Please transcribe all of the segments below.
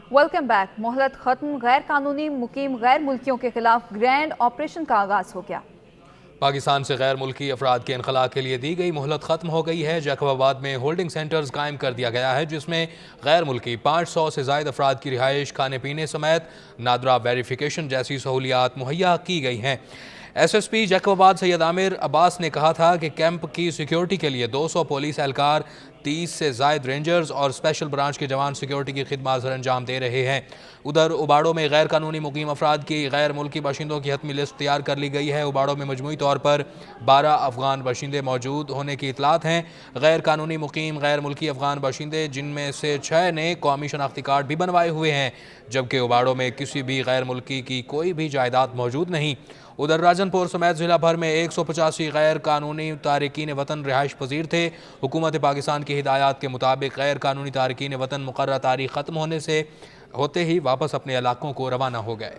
Welcome back. मोहलत खत्म, गैर कानूनी मुकीम गैर मुल्कियों के खिलाफ ग्रैंड ऑपरेशन का आगाज हो गया। पाकिस्तान से गैर मुल्की अफराद के इनखला के लिए दी गई मोहलत ख़त्म हो गई है। जैकबाबाद में होल्डिंग सेंटर्स कायम कर दिया गया है, जिसमें गैर मुल्की 500 से ज़ायद अफराद की रिहाइश, खाने पीने समेत नादरा वेरिफिकेशन जैसी सहूलियात मुहैया की गई हैं। SSP जैकबाबाद सैयद आमिर अब्बास ने कहा था कि कैंप की सिक्योरिटी के लिए 200 पुलिस एहलकार, 30 से ज़ायद रेंजर्स और स्पेशल ब्रांच के जवान सिक्योरिटी की खिदमत सर अंजाम दे रहे हैं। उधर उबाड़ों में गैर कानूनी मुकीम अफराद की गैर मुल्की बाशिंदों की हतमी लिस्ट तैयार कर ली गई है। उबाड़ों में मजमूई तौर पर 12 अफगान बाशिंदे मौजूद होने की इतलात हैं। गैर कानूनी मुकीम गैर मुल्की अफगान बाशिंदे, जिनमें से 6 ने कौमी शनाख्ती कार्ड भी बनवाए हुए हैं, जबकि उबाड़ों में किसी भी गैर मुल्की की कोई भी जायदाद मौजूद नहीं। उधर राजनपुर समेत ज़िला भर में 185 गैर कानूनी तारकीन वतन रिहाइश पजीर थे। हुकूमत पाकिस्तान की हिदायत के मुताबिक गैर कानूनी तारकीन वतन मुकर्रर तारीख ख़त्म होते ही वापस अपने इलाकों को रवाना हो गए।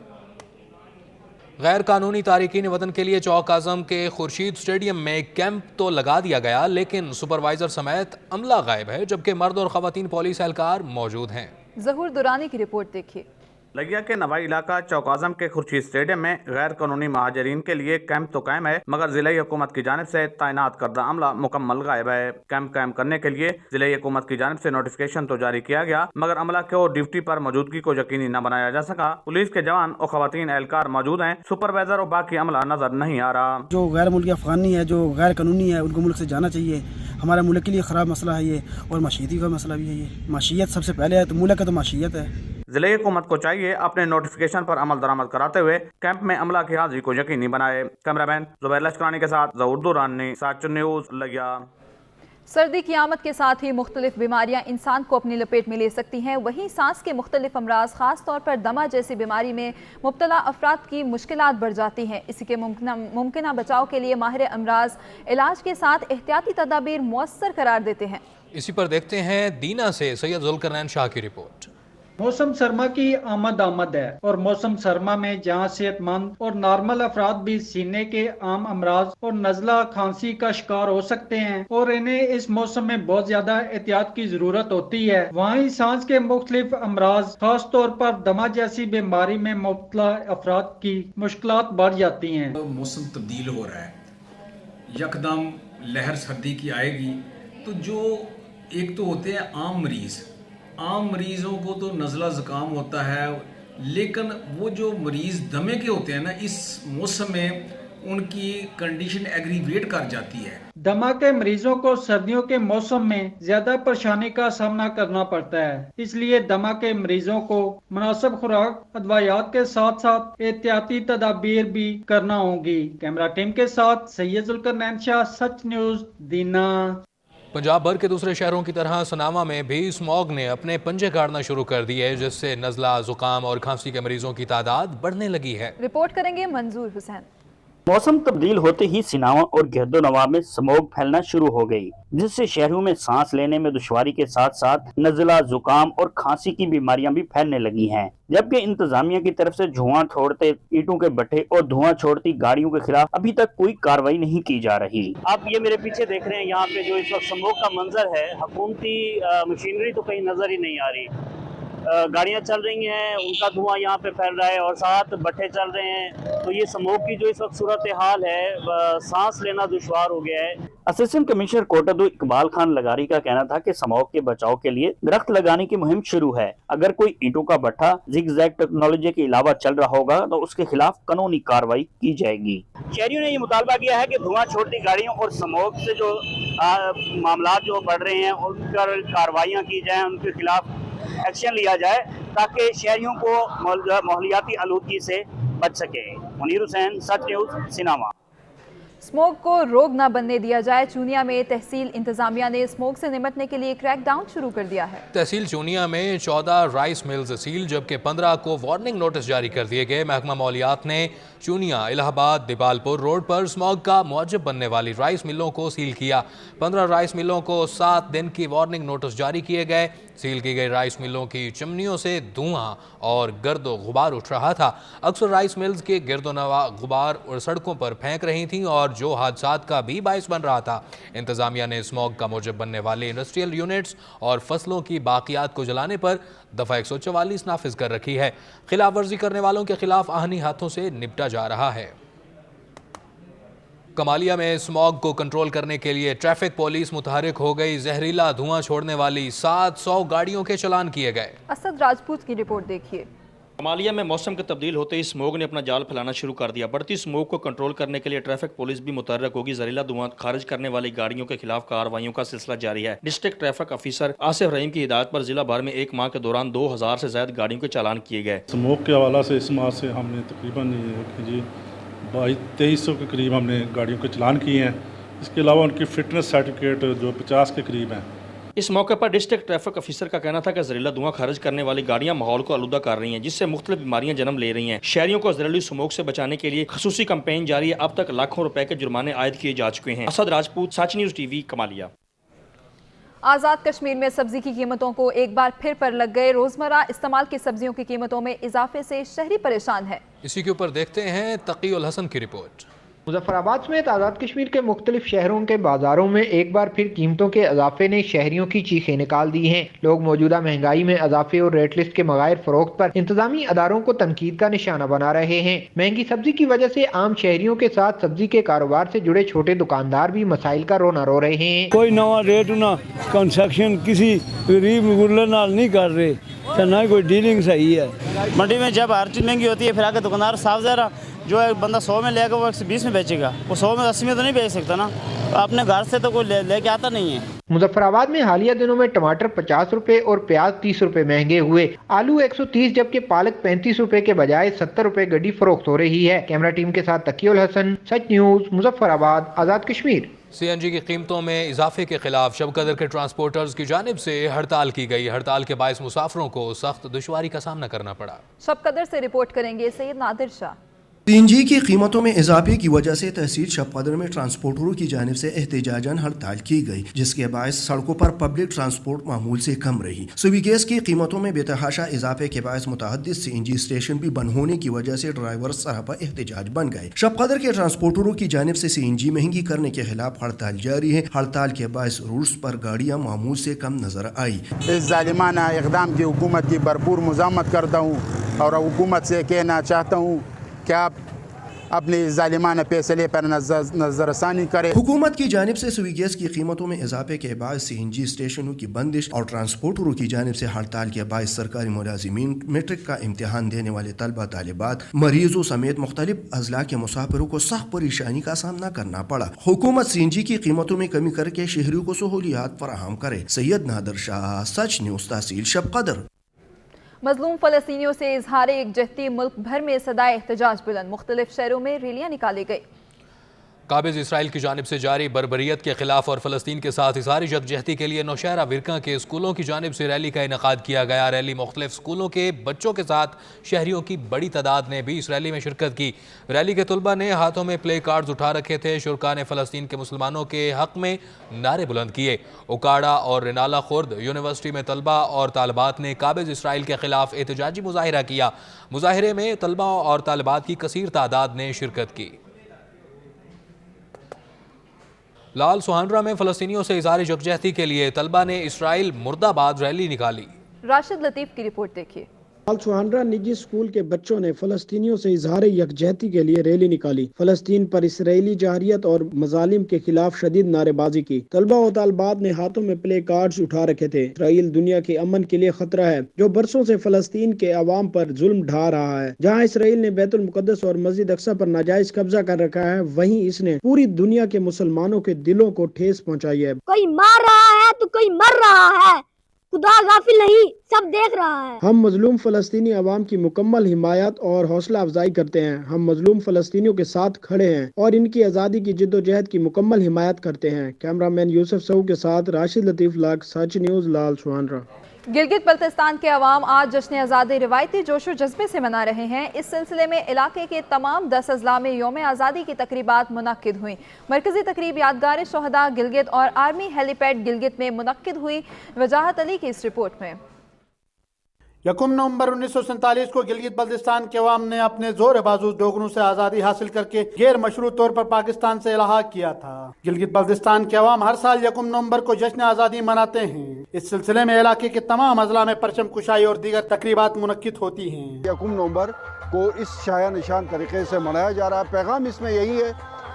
गैर कानूनी तारकीन वतन के लिए चौक आज़म के खुर्शीद स्टेडियम में कैंप तो लगा दिया गया, लेकिन सुपरवाइज़र समेत अमला गायब है, जबकि मर्द और ख़वातीन पुलिस एहलकार मौजूद हैं। ज़हूर दुरानी की रिपोर्ट देखिए। लगिया के नवाई इलाका चौक आज़म के खुर्शीद स्टेडियम में गैर कानूनी महाजरीन के लिए कैंप तो कायम है, मगर जिले हुकूमत की जानिब से तैनात करदा अमला मुकम्मल गायब है। कैंप कायम करने के लिए जिले हुकूमत की जानिब से नोटिफिकेशन तो जारी किया गया, मगर अमला को ड्यूटी पर मौजूदगी को यकीनी न बनाया जा सका। पुलिस के जवान और खवातीन एहलकार मौजूद हैं, सुपरवाइजर और बाकी अमला नजर नहीं आ रहा। जो गैर मुल्की अफगानी है, जो गैर कानूनी है, उनको मुल्क से जाना चाहिए। हमारे मुल्क के लिए ख़राब मसला है ये, और माशियती का मसला भी है ये। माशियत सबसे पहले है, तो मुल्क का तो माशियत है। जिले हुकूमत को चाहिए अपने नोटिफिकेशन पर अमल दरामद कराते हुए कैंप में अमला की हाजिरी को यकीनी बनाए। कैमरामैन जुबैर लश्करानी के साथ ज़हूर दुरानी, साचुन न्यूज़, लगिया। सर्दी की आमद के साथ ही मुख्तलिफ बीमारियां इंसान को अपनी लपेट में ले सकती हैं। वहीं सांस के मुख्तलिफ अमराज, खास तौर पर दमा जैसी बीमारी में मुब्तला अफराद की मुश्किलात बढ़ जाती हैं। इसी के मुमकिन बचाव के लिए माहिर अमराज इलाज के साथ एहतियाती तदाबीर मौसर करार देते हैं। इसी पर देखते हैं दीना से सैयद जुल्करनैन शाह की रिपोर्ट। मौसम सरमा की आमद है, और मौसम सरमा में जहां सेहतमंद और नॉर्मल अफराद भी सीने के आम अमराज और नज़ला खांसी का शिकार हो सकते हैं, और इन्हें इस मौसम में बहुत ज्यादा एहतियात की जरूरत होती है। वहीं सांस के मुख्तलिफ अमराज, खास तौर पर दमा जैसी बीमारी में मुब्तला अफराद की मुश्किलात बढ़ जाती हैं। मौसम तब्दील हो रहा है, यकदम लहर सर्दी की आएगी, तो जो एक तो होते हैं आम मरीज़ों को तो नज़ला ज़ुकाम होता है, लेकिन वो जो मरीज़ दमे के होते हैं ना, इस मौसम में उनकी कंडीशन एग्रीवेट कर जाती है। दमा के मरीजों को सर्दियों के मौसम में ज्यादा परेशानी का सामना करना पड़ता है, इसलिए दमा के मरीजों को मुनासिब खुराक, अदवायात के साथ साथ एहतियाती तदाबीर भी करना होगी। कैमरा टीम के साथ सैयद जुल्करनैन शाह, सच न्यूज़, दीना। पंजाब भर के दूसरे शहरों की तरह सनामा में भी स्मॉग ने अपने पंजे गाड़ना शुरू कर दिए, जिससे नज़ला, जुकाम और खांसी के मरीजों की तादाद बढ़ने लगी है। रिपोर्ट करेंगे मंजूर हुसैन। मौसम तब्दील होते ही सिनावा और गिरदोनवा में स्मोग फैलना शुरू हो गई, जिससे शहरों में सांस लेने में दुश्वारी के साथ साथ नज़ला, जुकाम और खांसी की बीमारियां भी फैलने लगी हैं। जबकि इंतजामिया की तरफ से धुआं छोड़ते ईंटों के भट्टे और धुआं छोड़ती गाड़ियों के खिलाफ अभी तक कोई कार्रवाई नहीं की जा रही। आप ये मेरे पीछे देख रहे हैं, यहाँ पे जो इस वक्त स्मोग का मंजर है, हुकूमती मशीनरी तो कहीं नजर ही नहीं आ रही। गाड़ियां चल रही हैं, उनका धुआं यहाँ पे फैल रहा है और साथ भट्टे चल रहे हैं, तो ये स्मोक की जो इस वक्त सूरत हाल है, सांस लेना दुश्वार हो गया है। असिस्टेंट कमिश्नर कोटादू इकबाल खान लगारी का कहना था कि स्मोक के बचाव के लिए दरख्त लगाने की मुहिम शुरू है। अगर कोई ईंटों का भट्ठा जिगजैग टेक्नोलॉजी के अलावा चल रहा होगा तो उसके खिलाफ कानूनी कार्रवाई की जाएगी। शहरियों ने ये मुतालबा किया है कि धुआं छोड़ती गाड़ियों और स्मोक से जो मामला जो बढ़ रहे हैं उन पर कार्रवाइयाँ की जाए, उनके खिलाफ एक्शन लिया जाए, ताकि शहरियों को माहौलियाती आलूदगी से बच सके। मुनीर हुसैन, सच न्यूज़, सिनामा। स्मोक को रोग न बनने दिया जाए। चूनिया में तहसील इंतजामिया ने स्मोक से निपटने के लिए क्रैकडाउन शुरू कर दिया है। तहसील चूनिया में 14 राइस मिल्स सील, जबकि 15 को वार्निंग नोटिस जारी कर दिए गए। महकमा मौलियात ने चूनिया, इलाहाबाद, दिबालपुर रोड पर स्मोक का मौजब बनने वाली राइस मिलों को सील किया। 15 राइस मिलों को 7 दिन की वार्निंग नोटिस जारी किए गए। सील की गई राइस मिलों की चिमनियों से धुआं और गर्दो गुबार उठ रहा था। अक्सर राइस मिल्स के गिरदो नवा गुबार और सड़कों पर फेंक रही थीं और اور جو حادثات کا بھی باعث بن رہا تھا۔ انتظامیہ نے اسموگ کا موجب بننے والے انڈسٹریل یونٹس اور فصلوں کی باقیات کو جلانے پر دفعہ 144 نافذ کر رکھی ہے۔ خلاف ورزی کرنے والوں کے خلاف آہنی ہاتھوں سے نپٹا جا رہا ہے۔ کمالیہ میں اسموگ کو کنٹرول کرنے کے لیے ٹریفک پولیس متحرک ہو گئی۔ زہریلا دھواں چھوڑنے والی 700 گاڑیوں کے چلان کیے گئے۔ اسد راجپوت کی رپورٹ دیکھیے۔ کمالیہ میں موسم کے تبدیل ہوتے ہی اسموگ نے اپنا جال پھیلانا شروع کر دیا۔ بڑھتی اسموگ کو کنٹرول کرنے کے لیے ٹریفک پولیس بھی متحرک ہوگی۔ زہریلا دھواں خارج کرنے والی گاڑیوں کے خلاف کارروائیوں کا سلسلہ جاری ہے۔ ڈسٹرکٹ ٹریفک افیسر آصف رحیم کی ہدایت پر ضلع بھر میں ایک ماہ کے دوران 2000 سے زائد گاڑیوں کے چالان کیے گئے۔ اسموگ کے حوالہ سے اس ماہ سے ہم نے تقریباً 2300 کے قریب ہم نے گاڑیوں کے چلان کیے ہیں۔ اس کے علاوہ ان کی فٹنس سرٹیفکیٹ جو 50 کے قریب ہیں۔ اس موقع پر ڈسٹرکٹ ٹریفک افیسر کا کہنا تھا کہ زہریلا دھواں خارج کرنے والی گاڑیاں ماحول کو آلودہ کر رہی ہیں، جس سے مختلف بیماریاں جنم لے رہی ہیں۔ شہریوں کو زہریلی اسموگ سے بچانے کے لیے خصوصی کمپین جاری ہے۔ اب تک لاکھوں روپے کے جرمانے عائد کیے جا چکے ہیں۔ اسد راجپوت، سچ news T V, Kamalia. Azad Kashmir میں سبزی کی قیمتوں کو ایک بار پھر پر لگ گئے۔ روزمرہ استعمال کی سبزیوں کی قیمتوں میں اضافے سے شہری پریشان ہے۔ اسی کے اوپر دیکھتے ہیں تقی الحسن کی رپورٹ۔ مظفر آباد سمیت آزاد کشمیر کے مختلف شہروں کے بازاروں میں ایک بار پھر قیمتوں کے اضافے نے شہریوں کی چیخیں نکال دی ہیں۔ لوگ موجودہ مہنگائی میں اضافے اور ریٹ لسٹ کے مغائر فروخت پر انتظامی اداروں کو تنقید کا نشانہ بنا رہے ہیں۔ مہنگی سبزی کی وجہ سے عام شہریوں کے ساتھ سبزی کے کاروبار سے جڑے چھوٹے دکاندار بھی مسائل کا رونا رو رہے ہیں۔ کوئی نوا ریٹ نہ کنسیشن کسی غریب گرلے نال نہیں کر رہے، نہ کوئی ڈیلنگ صحیح ہے۔ منڈی میں جب ہر چیز مہنگی ہوتی ہے پھر آگے دکاندار صاف ظاہر جو ایک بندہ 100 میں لے گا وہ 120 میں بیچے گا، وہ 100 میں 80 میں تو نہیں بیچ سکتا نا، اپنے گھر سے تو کوئی لے کے آتا نہیں ہے۔ مظفر آباد میں حالیہ دنوں میں ٹماٹر 50 روپے اور پیاز 30 روپے مہنگے ہوئے۔ آلو 130 جبکہ پالک 35 روپے کے بجائے 70 روپے گڈی فروخت ہو رہی ہے۔ کیمرہ ٹیم کے ساتھ تقی الحسن، سچ نیوز، مظفر آباد، آزاد کشمیر۔ سی این جی کی قیمتوں میں اضافے کے خلاف شب قدر کے ٹرانسپورٹرز کی جانب سے ہڑتال کی گئی۔ ہڑتال کے باعث مسافروں کو سخت دشواری کا سامنا کرنا پڑا۔ شب قدر سے رپورٹ کریں گے سید نادر شاہ۔ سی این جی کی قیمتوں میں اضافے کی وجہ سے تحصیل شب قدر میں ٹرانسپورٹروں کی جانب سے احتجاجاً ہڑتال کی گئی، جس کے باعث سڑکوں پر پبلک ٹرانسپورٹ معمول سے کم رہی۔ سوی گیس کی قیمتوں میں بے تحاشا اضافے کے باعث متعدد سی این جی اسٹیشن بھی بند ہونے کی وجہ سے ڈرائیور سراپا احتجاج بن گئے۔ شب قدر کے ٹرانسپورٹروں کی جانب سے سی این جی مہنگی کرنے کے خلاف ہڑتال جاری ہے۔ ہڑتال کے باعث روٹس پر گاڑیاں معمول سے کم نظر آئی۔ اس ظالمانہ اقدام کی حکومت کی بھرپور مذمت کرتا ہوں اور حکومت سے کہنا چاہتا ہوں کہ آپ اپنے ظالمانہ فیصلے پر نظر ثانی کرے۔ حکومت کی جانب سے سوئی گیس کی قیمتوں میں اضافے کے باعث سی این جی اسٹیشنوں کی بندش اور ٹرانسپورٹروں کی جانب سے ہڑتال کے باعث سرکاری ملازمین، میٹرک کا امتحان دینے والے طلبہ طالبات، مریضوں سمیت مختلف اضلاع کے مسافروں کو سخت پریشانی کا سامنا کرنا پڑا۔ حکومت سی این جی کی قیمتوں میں کمی کر کے شہریوں کو سہولیات فراہم کرے۔ سید نادر شاہ، سچ نیوز، تحصیل شب قدر۔ مظلوم فلسطینیوں سے اظہار یکجہتی، ملک بھر میں صدائے احتجاج بلند، مختلف شہروں میں ریلیاں نکالی گئی۔ قابض اسرائیل کی جانب سے جاری بربریت کے خلاف اور فلسطین کے ساتھ اظہار یکجہتی کے لیے نوشہرہ ورقہ کے اسکولوں کی جانب سے ریلی کا انعقاد کیا گیا۔ ریلی مختلف اسکولوں کے بچوں کے ساتھ شہریوں کی بڑی تعداد نے بھی اس ریلی میں شرکت کی۔ ریلی کے طلبہ نے ہاتھوں میں پلے کارڈز اٹھا رکھے تھے۔ شرکاء نے فلسطین کے مسلمانوں کے حق میں نعرے بلند کیے۔ اوکاڑا اور رینالہ خورد یونیورسٹی میں طلبہ اور طالبات نے قابض اسرائیل کے خلاف احتجاجی مظاہرہ کیا۔ مظاہرے میں طلبہ اور طالبات کی کثیر تعداد نے شرکت کی۔ لال سوہنڈرا میں فلسطینیوں سے اظہار یکجہتی کے لیے طلبہ نے اسرائیل مرد آباد ریلی نکالی۔ راشد لطیف کی رپورٹ دیکھیے۔ لال سوہنڈرا نجی اسکول کے بچوں نے فلسطینیوں سے اظہار یکجہتی کے لیے ریلی نکالی۔ فلسطین پر اسرائیلی جارحیت اور مظالم کے خلاف شدید نعرے بازی کی۔ طلبہ و طالبات نے ہاتھوں میں پلے کارڈز اٹھا رکھے تھے۔ اسرائیل دنیا کے امن کے لیے خطرہ ہے، جو برسوں سے فلسطین کے عوام پر ظلم ڈھا رہا ہے۔ جہاں اسرائیل نے بیت المقدس اور مسجد اقصی پر ناجائز قبضہ کر رکھا ہے، وہیں اس نے پوری دنیا کے مسلمانوں کے دلوں کو ٹھیس پہنچائی ہے۔ کوئی مار رہا ہے تو کوئی مر رہا ہے، خدا غافل نہیں، سب دیکھ رہا ہے۔ ہم مظلوم فلسطینی عوام کی مکمل حمایت اور حوصلہ افزائی کرتے ہیں۔ ہم مظلوم فلسطینیوں کے ساتھ کھڑے ہیں اور ان کی آزادی کی جدوجہد کی مکمل حمایت کرتے ہیں۔ کیمرہ مین یوسف سعو کے ساتھ راشد لطیف لاگ، سچ نیوز، لال سوہنڈرا۔ گلگت بلتستان کے عوام آج جشن آزادی روایتی جوش و جذبے سے منا رہے ہیں۔ اس سلسلے میں علاقے کے تمام 10 اضلاع میں یوم آزادی کی تقریبات منعقد ہوئیں۔ مرکزی تقریب یادگار شہداء گلگت اور آرمی ہیلی پیڈ گلگت میں منعقد ہوئی۔ وجاہت علی کی اس رپورٹ میں۔ यकुम नवंबर 1947 को गिलगित बल्तिस्तान के अवाम ने अपने जोर बाजू डोगरों से आज़ादी हासिल करके गैर मशरूत तौर पर पाकिस्तान से इलाहाक किया था। गिलगित बल्तिस्तान के अवाम हर साल यकुम नवंबर को जश्न आज़ादी मनाते हैं। इस सिलसिले में इलाके के तमाम अजला में परचम कुशाई और दीगर तकरीबात मुनक्किद होती हैं। यकुम नवंबर को इस शाया निशान तरीके से मनाया जा रहा है। पैगाम इसमें यही है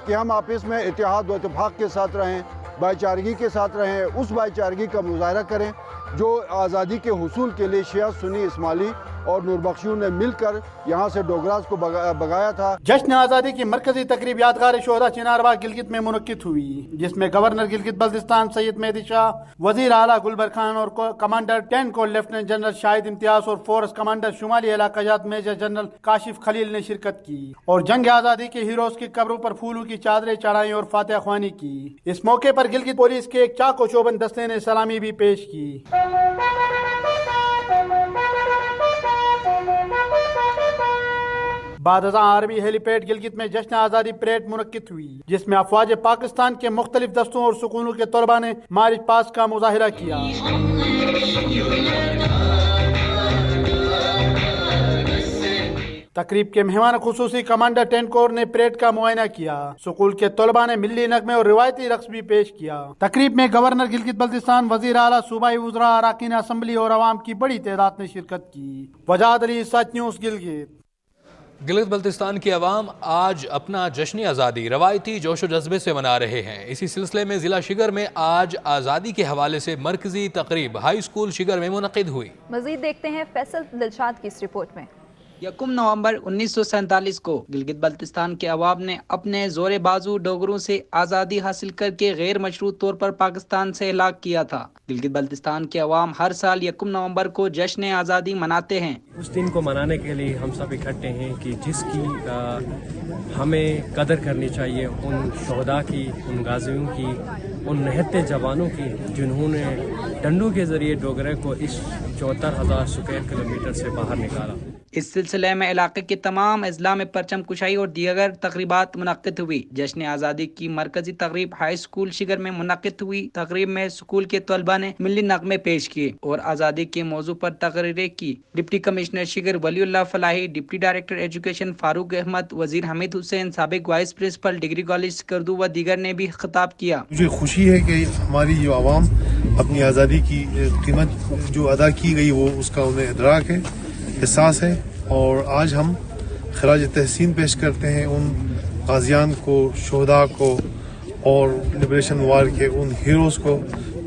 कि हम आपस में इत्तेहाद व इत्तेफाक के साथ रहें, भाईचारगी के साथ रहें, उस भाईचारगी का मुजाहरा करें जो आज़ादी के हुसूल के लिए शिया, सुन्नी, इस्माइली और नूरबख्शियों ने मिलकर यहाँ से डोगरास को भगाया था। जश्न आज़ादी की मरकजी तकरीब यादगार शोहदा चिनारबाग गिलगित में मुनक्किद हुई, जिसमें गवर्नर गिलगित बल्तिस्तान सैयद मेहदी शाह, वजीर आला गुलबर खान और commander 10 corps lieutenant general Shahid Imtiaz और फोर्स कमांडर शुमाली इलाकाजात मेजर जनरल काशिफ खलील ने शिरकत की और जंग आज़ादी के हीरोज की कब्रों पर फूलों की चादरें चढ़ाई और फातिहा ख्वानी की। इस मौके पर गिलगित पुलिस के एक चाको चौबंद दस्ते ने सलामी भी पेश की। बाद आर्मी हेलीपैड गिलगित में जश्न आज़ादी परेड मुनक्किद हुई, जिसमें अफवाज पाकिस्तान के मुख्तलिफ दस्तों और सुकूनों के तलबा ने मार्च पास्ट का मुजाहिरा किया। तकरीब के मेहमान खुसूसी कमांडर 10 कोर ने परेड का मुआयना किया। स्कूल के तलबा ने मिली नगमे और रिवायती रक्स भी पेश किया। तकरीब में गवर्नर गिलगित बल्तिस्तान, वजीर आला, सूबाई वज़रा, अरकान असम्बली और अवाम की बड़ी तादाद ने शिरकत की। वजाद अली, सच न्यूज़ गिलगित। गिलगित बल्तिस्तान के अवाम आज अपना जश्न आज़ादी रवायती जोश व जज्बे से मना रहे हैं। इसी सिलसिले में ज़िला शिगर में आज आज़ादी के हवाले से मरकजी तकरीब हाई स्कूल शिगर में मुनक़िद हुई। मज़ीद देखते हैं फैसल दिलशाद की इस रिपोर्ट में। यकुम नवंबर 1947 को गिलगित बल्तिस्तान के अवाम ने अपने जोर बाजू डोगरों से आज़ादी हासिल करके गैर मशरूत तौर पर पाकिस्तान से इलाक किया था। गिलगित बल्तिस्तान के अवाम हर साल यकुम नवंबर को जश्न आज़ादी मनाते हैं। उस दिन को मनाने के लिए हम सब इकट्ठे हैं कि जिसकी हमें कदर करनी चाहिए, उन शोहदा की, उन गाजियों की, उन निहत्ते जवानों की जिन्होंने डंडू के जरिए डोगरे को इस 74,000 स्क्वायर किलोमीटर से बाहर निकाला। इस सिलसिले में इलाके के तमाम अजला में परचम कुशाई और दीगर तकरीबात मुनक्किद हुई। जश्न आज़ादी की मरकजी तकरीब हाई स्कूल शिगर में मुनक्किद हुई। तकरीब में स्कूल के तलबा ने मिली नगमे पेश किए और आज़ादी के मौजू पर तकरीरें की। Deputy commissioner Shigar Waliullah Falahi, deputy director education Farooq Ahmed, Wazir Hamid Hussain, साबिक वाइस प्रिंसिपल डिग्री कॉलेज करदू व दीगर ने भी खिताब किया। मुझे खुशी है कि हमारी जो आवाम अपनी आज़ादी की कीमत जो अदा की गई वो उसका उन्हें इदराक है, एहसास है और आज हम खराज तहसीन पेश करते हैं उन गाजियान को, शोहदा को और लिबरेशन वार के उन हीरोज़ को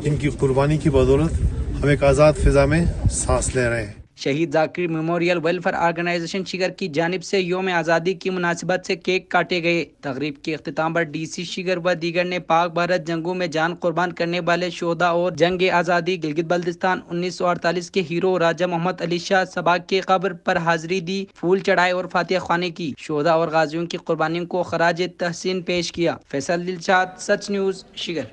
जिनकी कुर्बानी की बदौलत हम एक आज़ाद फ़िज़ा में सांस ले रहे हैं। शहीद Zakir memorial welfare organization Shigar की जानिब से यौम आज़ादी की मुनासिबत से केक काटे गए। तकरीब के अख्तिताम पर DC शिगर व दीगर ने पाक भारत जंगों में जान कुर्बान करने वाले शोहदा और जंग आज़ादी गिलगित बल्तिस्तान 1948 के हीरो राजा मोहम्मद अली शाह सबाग के कब्र पर हाजिरी दी, फूल चढ़ाए और फातिहा ख्वानी की। शोहदा और गाजियों की कुर्बानियों को खराज तहसीन पेश किया। फैसल दिलशाद, सच न्यूज़ शिगर।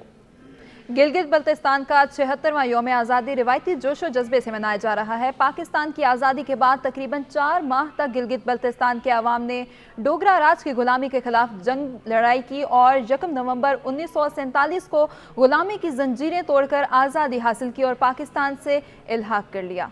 गिलगित बल्तिस्तान का 76वां यौम आज़ादी रिवायती जोश व जज्बे से मनाया जा रहा है। पाकिस्तान की आज़ादी के बाद तकरीबन 4 माह तक गिलगित बल्तिस्तान के अवाम ने डोगरा राज की गुलामी के खिलाफ जंग लड़ाई की और 1 नवंबर 1947 को गुलामी की जंजीरें तोड़कर आज़ादी हासिल की और पाकिस्तान से इल्हाक कर लिया।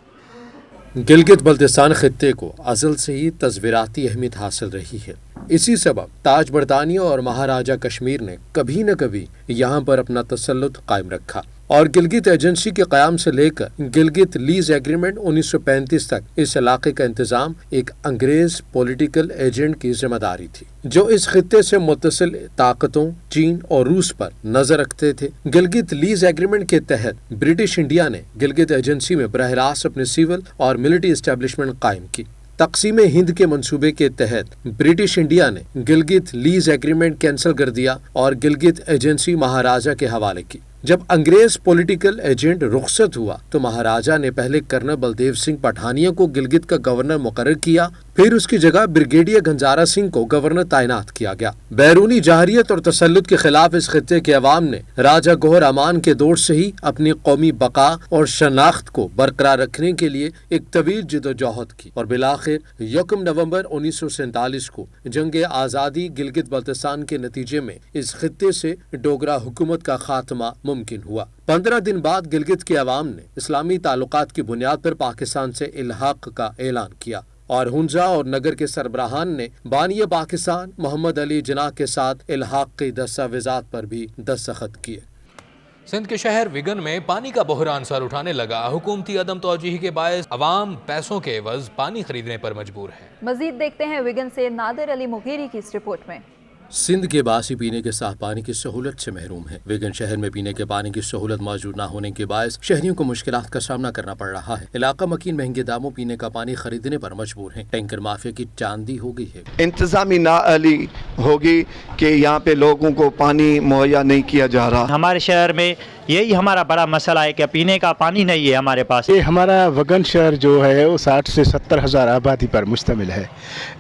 गिलगित बल्तिस्तान खित्ते को अज़ल से ही तस्वीराती अहमियत हासिल रही है। इसी सबब ताज बरतानिया और महाराजा कश्मीर ने कभी न कभी यहाँ पर अपना तसल्लुत कायम रखा और गिलगित एजेंसी के क़याम से लेकर गिलगित लीज एग्रीमेंट 1935 तक इस इलाके का इंतजाम एक अंग्रेज पॉलिटिकल एजेंट की जिम्मेदारी थी, जो इस खित्ते से मुत्तसिल ताकतों चीन और रूस पर नजर रखते थे। गिलगित लीज एग्रीमेंट के तहत ब्रिटिश इंडिया ने गिलगित एजेंसी में बरह रास्त अपने सिविल और मिलिट्री एस्टेब्लिशमेंट कायम की। तकसीम हिंद के मंसूबे के तहत ब्रिटिश इंडिया ने गिलगित लीज एग्रीमेंट कैंसिल कर दिया और गिलगित एजेंसी महाराजा के हवाले की। जब अंग्रेज पॉलिटिकल एजेंट रुखसत हुआ तो महाराजा ने पहले कर्नल बलदेव सिंह पठानिया को गिलगित का गवर्नर मुकर्रर किया फिर उसकी जगह ब्रिगेडियर गंजारा सिंह को गवर्नर तैनात किया गया। बैरूनी जहरियत और तसल्लुत के खिलाफ इस खित्ते के अवाम ने राजा गौहर अमान के दौर से ही अपनी कौमी बका और शनाख्त को बरकरार रखने के लिए एक तवील जिदोजहद की और बिलाखिर 1 नवंबर 1947 को जंग आज़ादी गिलगित बल्तिस्तान के नतीजे में इस खित्ते से डोगरा हुकूमत का खात्मा मुमकिन हुआ। 15 दिन बाद गिलगित के अवाम ने इस्लामी ताल्लुकात की बुनियाद पर पाकिस्तान से इल्हाक का ऐलान किया और हुंजा और नगर के सरबराहान ने बानिया पाकिस्तान मोहम्मद अली जिन्ना के साथ इल्हाक की दस्तावेजात पर भी दस्तखत किए। सिंध के शहर विगन में पानी का बहरान सर उठाने लगा। हुकूमती अदम तौजीही के बायस अवाम पैसों के एवज पानी खरीदने पर मजबूर है। मजीद देखते हैं विगन से नादिर अली मुगीरी की इस रिपोर्ट में। सिंध के बासी पीने के साफ पानी की सहूलत से महरूम है। विगन शहर में पीने के पानी की सहूलत मौजूद न होने के बायस शहरियों को मुश्किलात का सामना करना पड़ रहा है। इलाका मकीन महंगे दामों पीने का पानी खरीदने पर मजबूर है। टैंकर माफिया की चांदी हो गई है। इंतजामी नाअहली होगी कि यहाँ पे लोगों को पानी मुहैया नहीं किया जा रहा। हमारे शहर में यही हमारा बड़ा मसला है कि पीने का पानी नहीं है हमारे पास। ये हमारा वगन शहर जो है वो 60 से 70 हज़ार आबादी पर मुश्तमिल है।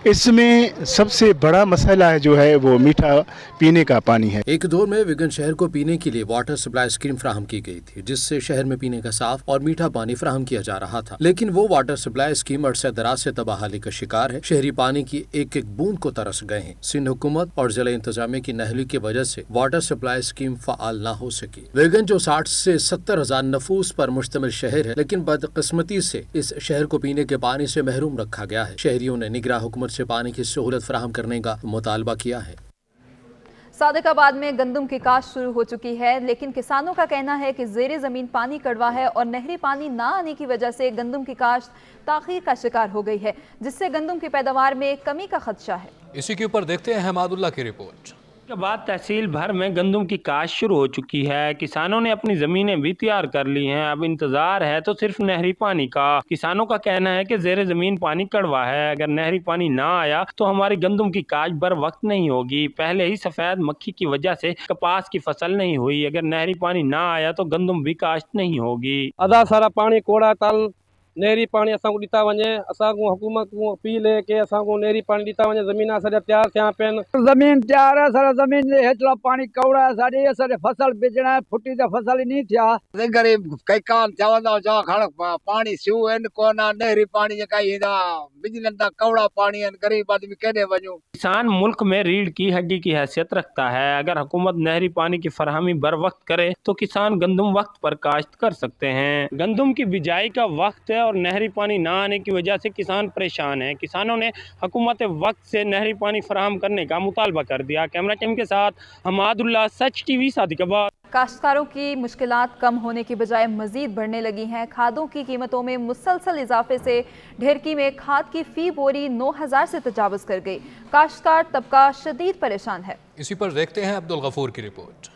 इसमें सबसे बड़ा मसला है जो है वो मीठा पीने का पानी है। एक दौर में विगन शहर को पीने के लिए वाटर सप्लाई स्कीम फराहम की गई थी, जिससे शहर में पीने का साफ और मीठा पानी फराहम किया जा रहा था। लेकिन वो वाटर सप्लाई स्कीम अरसे दराज से तबाहाली का शिकार है। शहरी पानी की एक एक बूंद को तरस गए हैं। सिंध हुकूमत और जिला इंतजामिया की नाअहली की वजह से वाटर सप्लाई स्कीम फाल न हो सकी। विगन जो 60 से 70 हज़ार नफूस पर मुश्तमिल शहर है, लेकिन बदकिस्मती से इस शहर को पीने के पानी से महरूम रखा गया है। शहरियों ने निगरान हुकूमत से पानी की सहूलत फराहम करने का मुतालबा किया है। सादिकाबाद में गंदम की काश्त शुरू हो चुकी है, लेकिन किसानों का कहना है कि ज़ेरे ज़मीन पानी कड़वा है और नहरी पानी ना आने की वजह से गंदम की काश्त ताख़ीर का शिकार हो गई है, जिससे गंदम की पैदावार में कमी का खदशा है। इसी के ऊपर देखते हैं हमादुल्लाह की रिपोर्ट। के बाद तहसील भर में गंदम की काश्त शुरू हो चुकी है। किसानों ने अपनी ज़मीनें भी तैयार कर ली हैं। अब इंतज़ार है तो सिर्फ नहरी पानी का। किसानों का कहना है कि ज़ेरे ज़मीन पानी कड़वा है। अगर नहरी पानी ना आया तो हमारी गंदम की काश्त बर वक्त नहीं होगी। पहले ही सफ़ेद मक्खी की वजह से कपास की फसल नहीं हुई। अगर नहरी पानी ना आया तो गंदम भी काश्त नहीं होगी। आधा सारा पानी कोड़ा तल नहरी पानी असां को ॾिता वञे, असां को हुकूमत को अपील है कि असां को नहरी पानी ॾिता वञे। ज़मीन सॼा तैयार थिया पिया। ज़मीन तैयार है, सारा ज़मीन जे हेठला पानी कौड़ा है। साडी असां फसल बिजणा फुटी त फसल ही नहीं थिया। गरीब कई कान चवंदा जा खण पानी सिउ इन कोना नहरी पानी जे काई दा बिजली दा कौड़ा पानी इन गरीब आदमी केने वणो। किसान मुल्क में रीढ़ की हड्डी की हैसियत रखता है। अगर हुकूमत नहरी पानी की फराहमी बर वक्त करे तो किसान गंदम वक्त पर काश्त कर सकते हैं। गंदम की बिजाई का वक्त है और नहरी पानी ना आने की वजह से किसान परेशान हैं। किसानों ने हुकूमत वक्त से नहरी पानी फराहम करने का मुतालबा कर दिया। कैमरा टीम के साथ हमादुल्लाह, सच टीवी, सादिकाबाद। काश्तकारों की मुश्किलात कम होने की बजाय मजीद बढ़ने लगी हैं। खादों की कीमतों में मुसलसल इजाफे से ढेरकी में खाद की फी बोरी 9,000 से तजावज़ कर गई। काश्तकार तबका शदीद परेशान है। इसी पर देखते हैं अब्दुल गफूर की रिपोर्ट।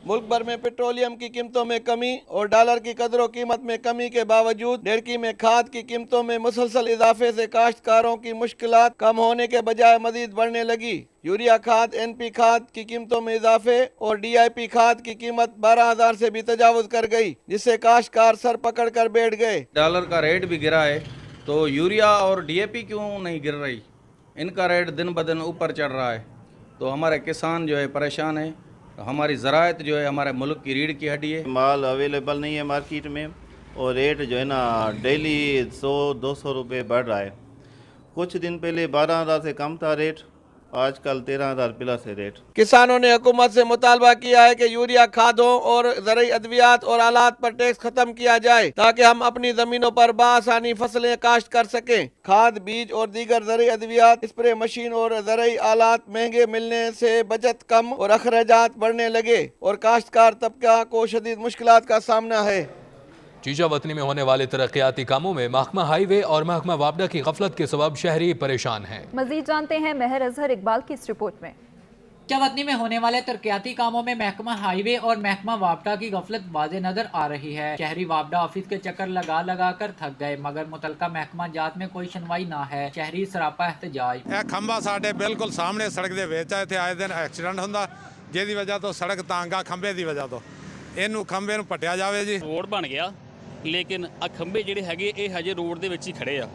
मुल्क भर में पेट्रोलियम की कीमतों में कमी और डॉलर की कदर कीमत में कमी के बावजूद ढेरकी में खाद की कीमतों में मुसलसल इजाफे से काश्तकारों की मुश्किलात कम होने के बजाय मजीद बढ़ने लगी। यूरिया खाद, NP खाद की कीमतों में इजाफे और DIP खाद की कीमत 12,000 से भी तजावुज कर गई, जिससे काश्तकार सर पकड़ कर बैठ गए। डॉलर का रेट भी गिरा है तो यूरिया और DAP क्यों नहीं गिर रही? इनका रेट दिन ब दिन ऊपर चढ़ रहा है तो हमारे किसान जो है परेशान है। हमारी ज़राअत जो है हमारे मुल्क की रीढ़ की हड्डी है। माल अवेलेबल नहीं है मार्केट में और रेट जो है ना डेली 100-200 रुपये बढ़ रहा है। कुछ दिन पहले 12,000 से कम था रेट, आजकल 13,000 प्लस है रेट। किसानों ने हुकूमत से मुतालबा किया है कि यूरिया खादों और ज़रूरी अद्वियात और आलात पर टैक्स खत्म किया जाए ताकि हम अपनी जमीनों पर बासानी फसलें काश्त कर सकें। खाद, बीज और दीगर ज़रूरी अद्वियात, स्प्रे मशीन और ज़रूरी आलात महंगे मिलने से बचत कम और अखराजात बढ़ने लगे और काश्तकार तबका को शदीद मुश्किलात का सामना है। चीजा वतनी में होने वाले तरक्याती कामों में महकमा हाईवे और महकमा वापडा की गफलत के सबब शहरी परेशान हैं। मजीद जानते हैं महर अजहर इकबाल की इस रिपोर्ट में। चीजा में होने वाले तरक्याती कामों में महकमा हाईवे और महकमा वापडा की गफलत वाज़े नजर आ रही है। शहरी वापडा ऑफिस के चक्कर लगा लगा कर थक गए, मगर मुतलका महकमा जात में कोई सुनवाई ना है। शहरी सरापा एहतजाज। खंबा साडे बिल्कुल सामने सड़क दे विच है, आए दिन एक्सीडेंट हुंदा जिहदी वजह तो सड़क तांगा खंबे दी वजह तो इहनू खंबे नू पट्टिया जावे जी। रोड बन गया लेकिन आ खंबे ਜਿਹੜੇ ਹੈਗੇ ਇਹ ਹਜੇ ਰੋਡ ਦੇ ਵਿੱਚ ਹੀ ਖੜੇ ਆ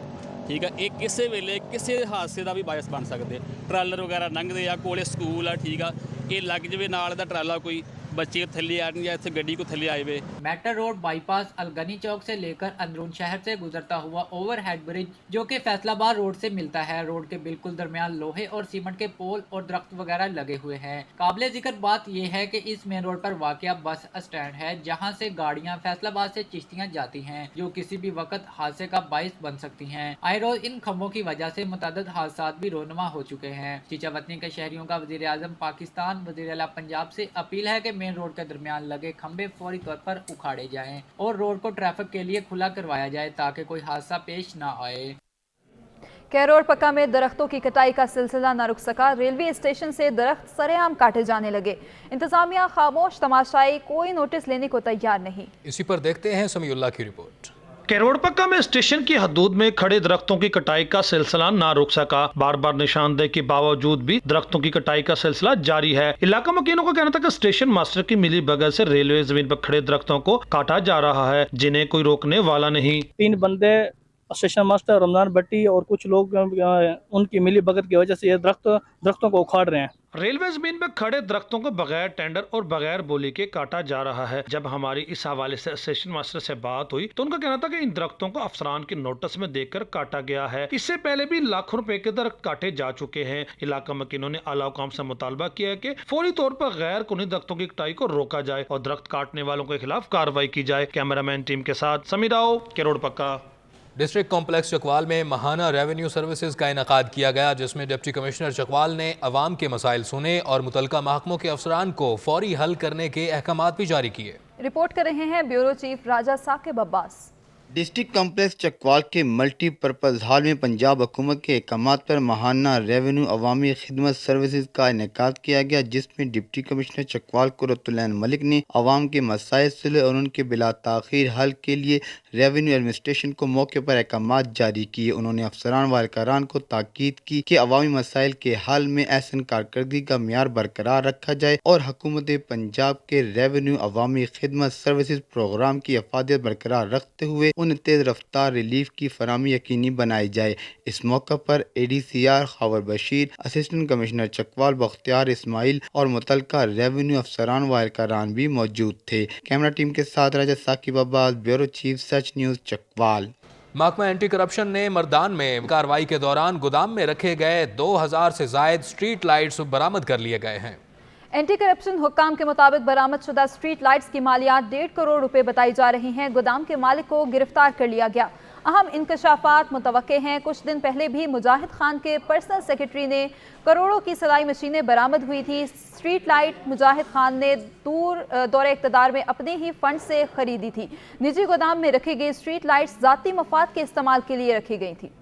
ਠੀਕ ਹੈ। ਇਹ ਕਿਸੇ ਵੇਲੇ ਕਿਸੇ ਹਾਦਸੇ ਦਾ ਵੀ ਬਾਇਸ ਬਣ ਸਕਦੇ। ਟਰਾਲਰ ਵਗੈਰਾ ਲੰਘਦੇ ਆ, ਕੋਲੇ ਸਕੂਲ ਆ, ਠੀਕ ਆ, ਇਹ ਲੱਗ ਜਾਵੇ ਨਾਲ ਦਾ ਟਰਾਲਾ, कोई बच्चे थल्ले आने या इतने गड्डी को थल्ले आए हुए। मेट्रो रोड बाईपास अलगनी चौक से लेकर अंदरून शहर से गुजरता हुआ ओवरहेड ब्रिज जो कि फैसलाबाद रोड से मिलता है, रोड के बिल्कुल दरमियान लोहे और सीमेंट के पोल और दरख्त वगैरह लगे हुए हैं। काबिले जिक्र बात यह है कि इस मेन रोड पर वाक़या बस स्टैंड है जहां से गाड़ियां फैसलाबाद से चिश्तियां जाती हैं, जो किसी भी वक्त हादसे का बाइस बन सकती हैं। आए रोज इन खंभों की वजह से मुतअद्दिद हादसा भी रोनुमा हो चुके हैं। चीचावतनी के शहरियों का वज़ीर आज़म पाकिस्तान वज़ीर आला पंजाब से अपील है कि मेन रोड के दरमियान लगे खंबे फौरी तौर पर उखाड़े जाएं और रोड को ट्रैफिक के लिए खुला करवाया जाए ताकि कोई हादसा पेश ना आए। कैरोर पक्का में दरख्तों की कटाई का सिलसिला न रुक सका। रेलवे स्टेशन से दरख्त सरेआम काटे जाने लगे। इंतजामिया खामोश तमाशाई, कोई नोटिस लेने को तैयार नहीं। इसी पर देखते हैं समीउल्लाह की रिपोर्ट। कैरोर पक्का में स्टेशन की हदूद में खड़े दरख्तों की कटाई का सिलसिला ना रुक सका। बार बार निशानदेही के बावजूद भी दरख्तों की कटाई का सिलसिला जारी है। इलाका मकीनों का कहना था कि स्टेशन मास्टर की मिली भगत से रेलवे जमीन पर खड़े दरख्तों को काटा जा रहा है, जिन्हें कोई रोकने वाला नहीं। 3 बंदे स्टेशन मास्टर रमजान भट्टी और कुछ लोग उनकी मिली भगत की वजह से ये दरख्तों को उखाड़ रहे हैं। रेलवे जमीन में खड़े दरख्तों को बगैर टेंडर और बगैर बोली के काटा जा रहा है। जब हमारी इस हवाले से स्टेशन मास्टर से बात हुई तो उनका कहना था कि इन दरख्तों को अफसरान के नोटिस में देकर काटा गया है। इससे पहले भी लाखों रुपए के दरख्त काटे जा चुके हैं। इलाका मकीनों ने आला हुकाम से मुतालबा किया है कि फौरी तौर पर गैर कानूनी दरख्तों की कटाई को रोका जाए और दरख्त काटने वालों के खिलाफ कार्रवाई की जाए। कैमरामैन टीम के साथ समीर राव, कैरोर पक्का। डिस्ट्रिक्ट कॉम्प्लेक्स चकवाल में माहाना रेवेन्यू सर्विसेज का इनकाद किया गया, जिसमें डिप्टी कमिश्नर चकवाल ने अवाम के मसाइल सुने और मुतलका महकमों के अफसरान को फौरी हल करने के अहकामात भी जारी किए। रिपोर्ट कर रहे हैं ब्यूरो चीफ राजा साकिब अब्बास। डिस्ट्रिक्ट कॉम्प्लेक्स चकवाल के मल्टीपर्पज़ हॉल में पंजाब हुकूमत के अहकामात पर माहाना रेवेन्यू अवामी खिदमत सर्विसेज का इनेकाद किया गया, जिसमें डिप्टी कमिश्नर चकवाल कुरतुलैन मलिक ने अवाम के मसाइल सुने और उनके बिला ताख़ीर हल के लिए रेवेन्यू एडमिनिस्ट्रेशन को मौके पर अहकामात जारी किए। उन्होंने अफसरान व अहकारान को ताकीद की कि अवामी मसाइल के हल में ऐसन कारकर्दगी का मियार बरकरार रखा जाए और हुकूमत पंजाब के रेवेन्यू अवामी खिदमत सर्विसेज प्रोग्राम की अफादियत बरकरार रखते हुए उन तेज़ रफ्तार रिलीफ की फराहमी यकीनी बनाई जाए। इस मौका पर ADCR Khawar Bashir, assistant commissioner Chakwal Bakhtiar Ismail और मुतलका रेवेन्यू अफसरान व अहकारान भी मौजूद थे। कैमरा टीम के साथ राजा साकिब अब्बास, ब्यूरो चीफ सच न्यूज़ चकवाल। महकमा एंटी करप्शन ने मर्दान में कार्रवाई के दौरान गोदाम में रखे गए 2000 से जायद स्ट्रीट लाइट्स बरामद कर लिए गए हैं। एंटी करप्शन हुक्काम के मुताबिक बरामद शुदा स्ट्रीट लाइट्स की मालियात 1.5 करोड़ रुपए बताई जा रही हैं। गोदाम के मालिक को गिरफ्तार कर लिया गया। अहम इंकशाफात मुतवक्के हैं। कुछ दिन पहले भी मुजाहिद खान के पर्सनल सेक्रेटरी ने करोड़ों की सलाई मशीनें बरामद हुई थी। स्ट्रीट लाइट मुजाहिद खान ने दौरे इक़्तिदार में अपने ही फंड से खरीदी थी। निजी गोदाम में रखी गई स्ट्रीट लाइट्स ज़ाती मफाद के इस्तेमाल के लिए रखी गई थी।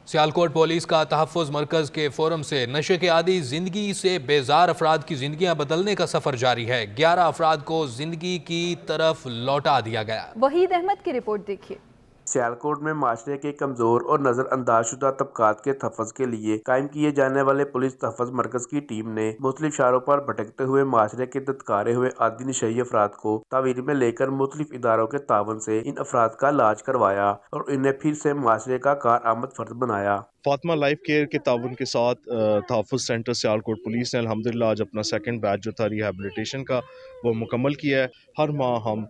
सियालकोट पुलिस का तहफ़्फ़ुज़ मरकज़ के फोरम से नशे के आदी ज़िंदगी से बेजार अफराद की ज़िंदगियाँ बदलने का सफ़र जारी है। 11 अफराद को ज़िंदगी की तरफ लौटा दिया गया। वहीद अहमद की रिपोर्ट देखिए। सियालकोट में माशरे के कमज़ोर और नज़रअंदाज शुदा तबकात के तहफ़्फ़ुज़ के लिए कायम किए जाने वाले पुलिस तहफ़्फ़ुज़ मरकज़ की टीम ने मुख्तलिफ शहरों पर भटकते हुए माशरे के दत्कारे हुए आदि नशई अफराद को तावीर में लेकर मुख्तलिफ इदारों के तावन से इन अफराद का इलाज करवाया और इन्हें फिर से माशरे का कारआमद फ़र्द बनाया। फातिमा लाइफ केयर के ताउन के साथ तहफ़्फ़ुज़ सेंटर सियालकोट पुलिस ने अल्हम्दुलिल्लाह आज अपना सेकंड बैच जो था रिहैबिलिटेशन का वो मुकम्मल किया है। हर माह हम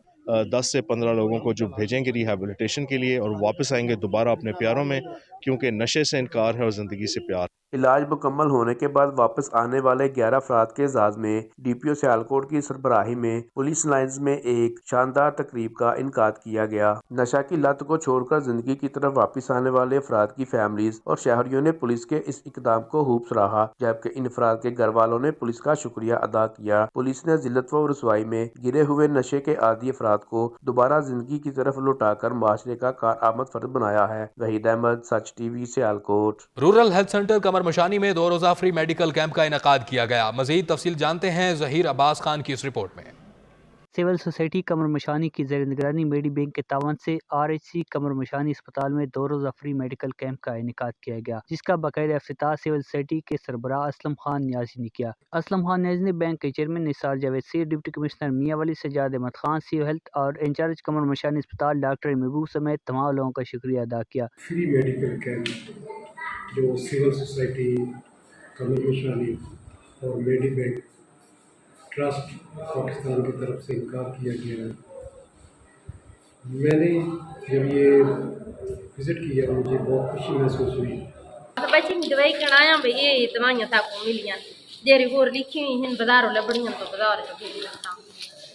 10 से 15 लोगों को जो भेजेंगे रिहैबिलिटेशन के लिए और वापस आएंगे दोबारा अपने प्यारों में, क्योंकि नशे से इनकार है और ज़िंदगी से प्यार। इलाज मुकम्मल होने के बाद वापस आने वाले 11 अफराद के एजाज में DPO सियालकोट की सरबराही में पुलिस लाइन्स में एक शानदार तकरीब का इनकाद किया गया। नशा की लत को छोड़कर जिंदगी की तरफ वापस आने वाले अफराद की फैमिलीज और शहरियों ने पुलिस के इस इकदाम को खूब सराहा, जबकि इन अफराद के घर वालों ने पुलिस का शुक्रिया अदा किया। पुलिस ने जिल्लत व रुसवाई में गिरे हुए नशे के आदी अफराद को दोबारा जिंदगी की तरफ लौटाकर माशरे का कारआमद फर्द बनाया है। Waheed Ahmed, Such TV, Sialkot. Rural health centre Kamar Mashani में 2 रोज़ा फ्री मेडिकल कैंप का इनकाद किया गया। मजीद तफसील जानते हैं ज़हीर अब्बास खान की इस रिपोर्ट में। सिविल सोसाइटी कमर मशानी की ज़ेर निगरानी मेडी बैंक के तावन से RHC कमर मशानी अस्पताल में 2 रोज़ा फ्री मेडिकल कैंप का इनेकाद किया गया, जिसका बाकायदा इफ्तिताह सिविल सोसाइटी के सरबराह असलम खान न्याजी ने किया। असलम खान न्याजी ने बैंक के चेयरमैन निसार जावेद सीर, डिप्टी कमिश्नर मियां वली सजाद अहमद खान, सिविल हेल्थ और इंचार्ज कमर मशानी अस्पताल डॉक्टर महबूब समेत तमाम लोगों का शुक्रिया अदा किया। फ्री मेडिकल कैंप जो सिविल सोसाइटी कमर मशानी और मेडी बैंक ट्रस्ट पाकिस्तान की तरफ से इनकार किया गया है। मैंने जब ये विज़िट किया मुझे बहुत खुशी महसूस हुई। बच्चे की दवाई कराया भाई ये दवाइयाँ था को मिलियाँ जेरी होर लिखी हुई हैं बाजारों लबड़ियाँ तो बाजार का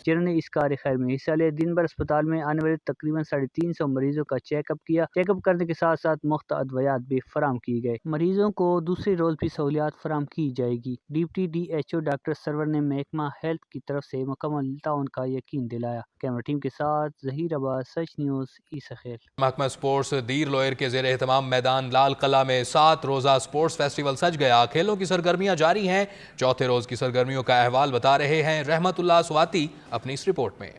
जिन्होंने इस कार्य खैर में हिस्सा लिया। दिन भर अस्पताल में आने वाले तकरीबन 350 मरीजों का चेकअप किया। चेकअप करने के साथ साथ मुफ्त अदवियात भी फराम किए गए। मरीजों को दूसरे रोज भी सहूलियात फराम की जाएगी। डिप्टी DHO डॉक्टर सरवर ने महकमा हेल्थ की तरफ से मुकम्मल ताउन का यकीन दिलाया। कैमरा टीम के साथ जहीर अब्बास, सच न्यूज़, ईसा खेल। महकमा स्पोर्ट्स दीर लोयर के ज़ेर एहतमाम मैदान लाल किला में 7 रोज़ा स्पोर्ट्स फेस्टिवल सज गया। खेलों की सरगर्मियाँ जारी हैं। चौथे रोज़ की सरगर्मियों का अहवाल बता रहे हैं रहमतुल्लाह स्वाति अपनी इस रिपोर्ट में।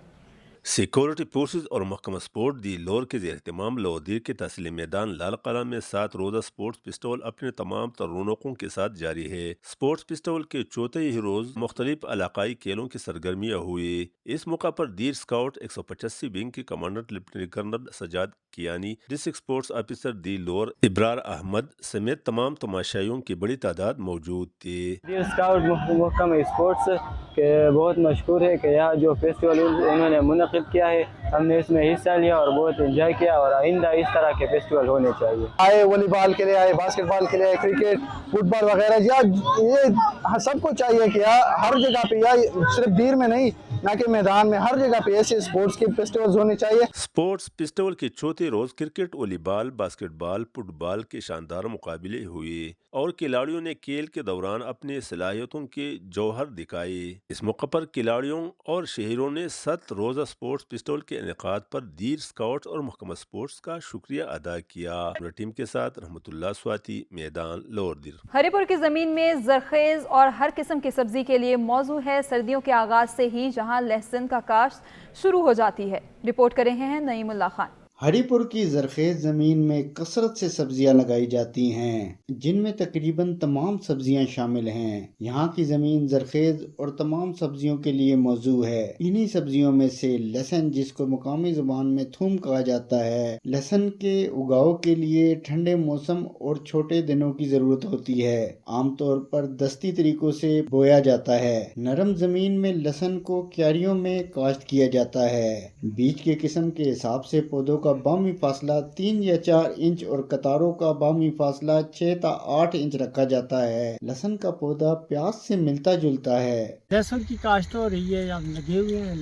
सिक्योरिटी फोर्सेज और महकमा स्पोर्ट दी लोर के ज़ेर एहतमाम लोदीर के तहसीली मैदान लाल किला में 7 रोज़ा स्पोर्ट्स फेस्टिवल अपने तमाम तर रौनकों के साथ जारी है। स्पोर्ट्स फेस्टिवल के चौथे ही रोज़ मुख्तलिफ इलाकाई खेलों की सरगर्मियाँ हुई। इस मौका पर दीर स्काउट 185 विंग के commandant lieutenant colonel Sajjad Kiani, district sports officer Dir lower Ibrar Ahmad समेत तमाम तमाशाइयों की बड़ी तादाद मौजूद थी। दीर स्काउट महकमा स्पोर्ट्स के बहुत मशहूर है कि यहाँ जो फेस्टिवल उन्होंने मुनक़िद किया है, हमने इसमें हिस्सा लिया और बहुत एंजॉय किया और आइंदा इस तरह के फेस्टिवल होने चाहिए। आए वॉलीबॉल के लिए, आए बास्केटबॉल के लिए, क्रिकेट, फुटबॉल वगैरह, या ये सबको चाहिए कि हर जगह पे, या सिर्फ दीर में नहीं ना कि मैदान में, हर जगह पे ऐसे स्पोर्ट्स के फेस्टिवल्स होने चाहिए। स्पोर्ट्स फेस्टिवल के चौथे रोज क्रिकेट, वॉलीबॉल, बास्केटबॉल, फुटबॉल के शानदार मुकाबले हुए और खिलाड़ियों ने खेल के दौरान अपनी सलाहियतों के जौहर दिखाए। इस मौके पर खिलाड़ियों और शहरों ने 7 रोजा स्पोर्ट्स फेस्टिवल के इनेकाद पर दीर स्काउट्स और महकमा स्पोर्ट्स का शुक्रिया अदा किया। टीम के साथ रहमतुल्लाह स्वाति, मैदान लोअर दीर। हरिपुर की जमीन में जरखेज और हर किस्म की सब्जी के लिए मौजू है। सर्दियों के आगाज से ही जहां लहसुन का काश्त शुरू हो जाती है। रिपोर्ट कर रहे हैं नईमुल्लाह खान। हरिपुर की जरखेज ज़मीन में कसरत से सब्जियां लगाई जाती हैं, जिनमें तकरीबन तमाम सब्जियां शामिल हैं। यहाँ की ज़मीन जरखेज और तमाम सब्जियों के लिए मौजू है। इन्हीं सब्जियों में से लहसुन, जिसको मुकामी ज़ुबान में थूम कहा जाता है, लहसुन के उगाव के लिए ठंडे मौसम और छोटे दिनों की ज़रूरत होती है। आमतौर पर दस्ती तरीकों से बोया जाता है। नरम ज़मीन में लहसुन को क्यारियों में काश्त किया जाता है। बीज के किस्म के हिसाब से पौधों का बामी फासला 3 या 4 इंच और कतारों का बामी फासला 6 से 8 इंच रखा जाता है। लहसुन का पौधा प्याज से मिलता जुलता है। लहसुन की काश्त हो रही है, अब लगे हुए हैं।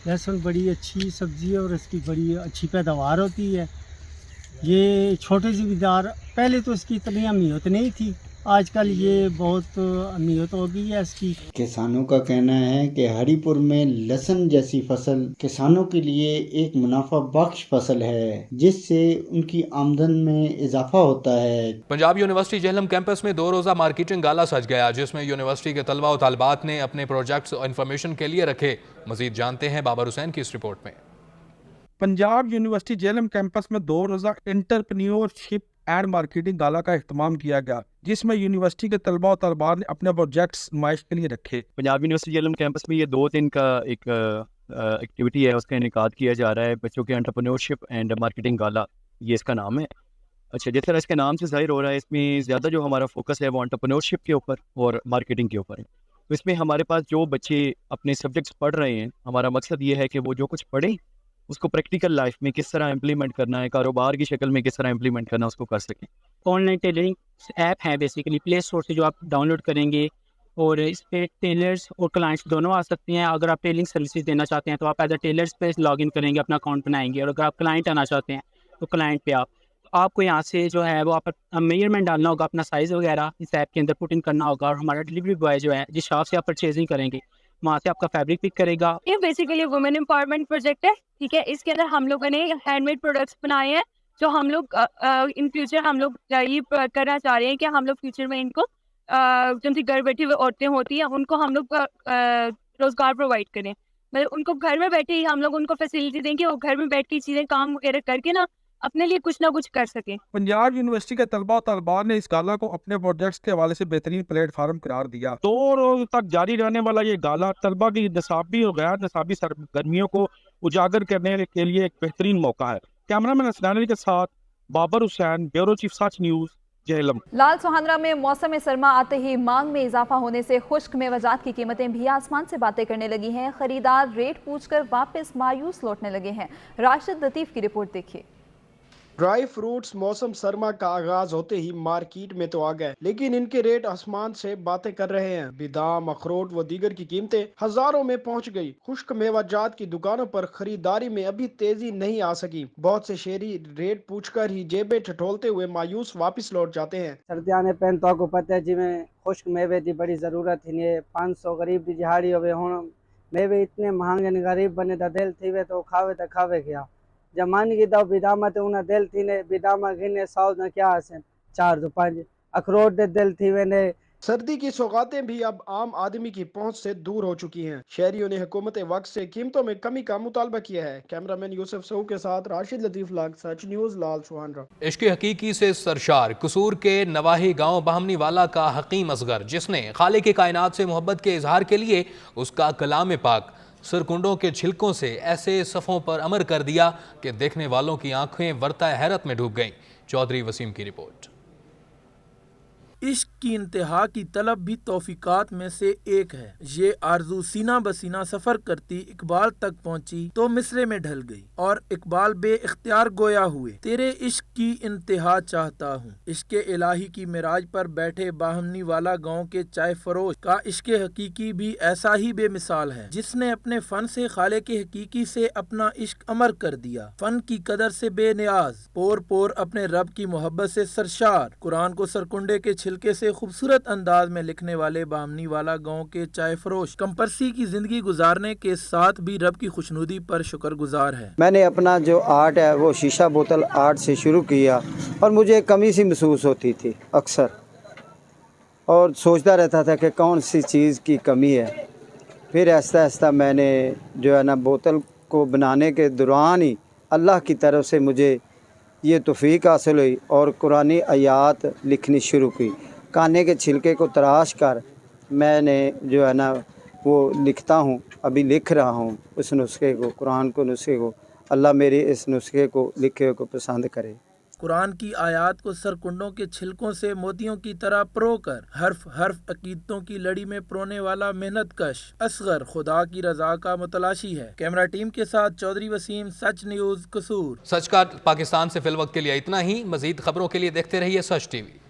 लहसुन बड़ी अच्छी सब्जी है और इसकी बड़ी अच्छी पैदावार होती है। ये छोटे ज़मींदार, पहले तो इसकी इतनी अहमियत नहीं थी, आजकल ये बहुत अहमियत हो गई है इसकी। किसानों का कहना है कि हरिपुर में लहसुन जैसी फसल किसानों के लिए एक मुनाफा बख्श फसल है, जिससे उनकी आमदन में इजाफा होता है। पंजाब यूनिवर्सिटी जेहलम कैंपस में 2 रोज़ा मार्केटिंग गाला सज गया, जिसमें यूनिवर्सिटी के तलबा और तालिबात ने अपने प्रोजेक्ट्स और इन्फॉर्मेशन के लिए रखे। मजीद जानते हैं बाबर हुसैन की इस रिपोर्ट में। पंजाब यूनिवर्सिटी जेहलम कैंपस में 2 रोज़ा एंटरप्रेन्योरशिप एंड मार्केटिंग गाला का इख्तिमाम किया गया, जिसमें यूनिवर्सिटी के तलबा और तलबात ने अपने प्रोजेक्ट्स नुमाइश के लिए रखे। पंजाब यूनिवर्सिटी जेहलम कैंपस में ये 2 दिन का एक एक्टिविटी है, उसका इनेकाद किया जा रहा है। बच्चों के एंटरप्रेन्योरशिप एंड मार्केटिंग गाला, ये इसका नाम है। अच्छा, जिस तरह इसके नाम से जाहिर हो रहा है, इसमें ज़्यादा जो हमारा फोकस है वो एंटरप्रेन्योरशिप के ऊपर और मार्केटिंग के ऊपर है। तो इसमें हमारे पास जो बच्चे अपने सब्जेक्ट्स पढ़ रहे हैं, हमारा मकसद ये है कि वो जो कुछ पढ़ें उसको प्रैक्टिकल लाइफ में किस तरह इम्प्लीमेंट करना है, कारोबार की शक्ल में किस तरह इम्प्लीमेंट करना है, उसको कर सकें। ऑनलाइन टेलरिंग ऐप है बेसिकली, प्ले स्टोर से जो आप डाउनलोड करेंगे और इस पे टेलर्स और क्लाइंट्स दोनों आ सकते हैं। अगर आप टेलरिंग सर्विसेज देना चाहते हैं तो आप एज अ टेलर्स पे लॉगिन करेंगे, अपना अकाउंट बनाएंगे, और अगर आप क्लाइंट आना चाहते हैं तो क्लाइंट पे आपको यहाँ से जो है वो आप मेजरमेंट डालना होगा, अपना साइज़ वगैरह इस ऐप के अंदर पुट इन करना होगा, और हमारा डिलीवरी बॉय जो है जिस शॉप से आप परचेजिंग करेंगे वहाँ से आपका फैब्रिक पिक करेगा। ये बेसिकली वुमेन एम्पावरमेंट प्रोजेक्ट है, ठीक है। इसके अंदर हम लोगों ने हैंडमेड प्रोडक्ट्स बनाए हैं, जो हम लोग इन फ्यूचर हम लोग ये करना चाह रहे हैं कि हम लोग फ्यूचर में इनको जिनकी घर बैठी हुई औरतें होती हैं उनको हम लोग रोज़गार प्रोवाइड करें। मतलब उनको घर में बैठे ही हम लोग उनको फैसिलिटी दें कि वो घर में बैठ के चीज़ें काम वगैरह करके ना अपने लिए कुछ ना कुछ कर सकें। पंजाब यूनिवर्सिटी के तलबा और तलबात ने इस गाला को अपने प्रोजेक्ट्स के हवाले से बेहतरीन प्लेटफार्म करार दिया। 2 रोज तक जारी रहने वाला ये गाला तलबा की नसाबी और गैर नसाबी सरगर्मियों को उजागर करने के लिए एक बेहतरीन मौका है। कैमरामैन असनानी के साथ बाबर हुसैन, ब्यूरो चीफ सच न्यूज़, जेहलम। लाल सुहांद्रा में मौसम सरमा आते ही मांग में इजाफा होने से खुश्क मेवाजात की कीमतें भी आसमान से बातें करने लगी हैं। खरीदार रेट पूछकर वापस मायूस लौटने लगे हैं। राशिद लतीफ की रिपोर्ट देखिए। ड्राई फ्रूट्स मौसम सरमा का आगाज होते ही मार्केट में तो आ गए, लेकिन इनके रेट आसमान से बातें कर रहे हैं। बादाम, अखरोट व दीगर की कीमतें हजारों में पहुंच गई। खुश्क मेवाजात की दुकानों पर खरीदारी में अभी तेजी नहीं आ सकी। बहुत से शहरी रेट पूछकर ही जेबें टटोलते हुए मायूस वापस लौट जाते हैं। सर्दियां ने पैन तो आपको पता है जिमें खुश्क मेवे की बड़ी जरूरत थी। 500 गरीब की दिहाड़ी होवे, हुण मेवे इतने महंगे ने गरीब बने दा दिल थी वे तो खावे क्या। जब मान की दो बिदामा ते उन्हें दिल थी ने बिदामा गिने 100 न क्या हसन 4 तो 5 अखरोट दे दिल थी वे ने। सर्दी की सौगातें भी अब आम आदमी की पहुंच से दूर हो चुकी हैं। शहरियों ने हुकूमत वक्त से कीमतों में कमी का मुतालबा किया है। कैमरामैन यूसुफ सऊ के साथ राशिद लतीफ लाग, सच न्यूज़, लाल सुहांद्रा। इश्क हकीकी से सरशार कसूर के नवाही गांव बाहमनी वाला का हकीम असगर, जिसने खालिक की कायनात से मोहब्बत के इजहार के लिए उसका कलाम पाक सरकुंडों के छिलकों से ऐसे सफ़ों पर अमर कर दिया कि देखने वालों की आंखें वरता हैरत में डूब गईं। चौधरी वसीम की रिपोर्ट। इश्क की इंतहा की तलब भी तौफीकात में से एक है। ये आरजू सीना बसीना सफर करती इकबाल तक पहुंची तो मिसरे में ढल गई और इकबाल बे इख्तियार गोया हुए, तेरे इश्क की इंतहा चाहता हूँ। इश्क इलाही की मिराज पर बैठे बाहमनी वाला गांव के चाय फरोश का इश्क हकीकी भी ऐसा ही बेमिसाल है, जिसने अपने फन से खालिक हकीकी से अपना इश्क अमर कर दिया। फन की कदर से बेनियाज, पोर पोर अपने रब की मोहब्बत से सरशार, कुरान को सरकुंडे के छिलके से खूबसूरत अंदाज में लिखने वाले बाहमनी वाला गांव के चाय फरोश कमपरसी की जिंदगी गुजारने के साथ भी रब की खुशनुदी पर शुक्रगुजार है। मैंने अपना जो आर्ट है वो शीशा बोतल आर्ट से शुरू किया और मुझे कमी सी महसूस होती थी अक्सर, और सोचता रहता था कि कौन सी चीज़ की कमी है। फिर आहिस्ता आहिस्ता मैंने जो है ना बोतल को बनाने के दौरान ही अल्लाह की तरफ से मुझे ये तौफीक हासिल हुई और कुरानी आयात लिखनी शुरू की। काने के छिलके को तराश कर मैंने जो है ना वो लिखता हूँ, अभी लिख रहा हूँ उस नुस्खे को, कुरान को नुस्खे को। अल्लाह मेरे इस नुस्खे को लिखे को पसंद करे। कुरान की आयात को सरकुंडों के छिलकों से मोतियों की तरह परो कर हर्फ हर्फ अकीदतों की लड़ी में परोने वाला मेहनत कश असगर खुदा की रजा का मुतलाशी है। कैमरा टीम के साथ चौधरी वसीम, सच न्यूज़, कसूर। सच का पाकिस्तान से फिल वक्त के लिए इतना ही। मजीद खबरों के लिए देखते रहिए सच टीवी।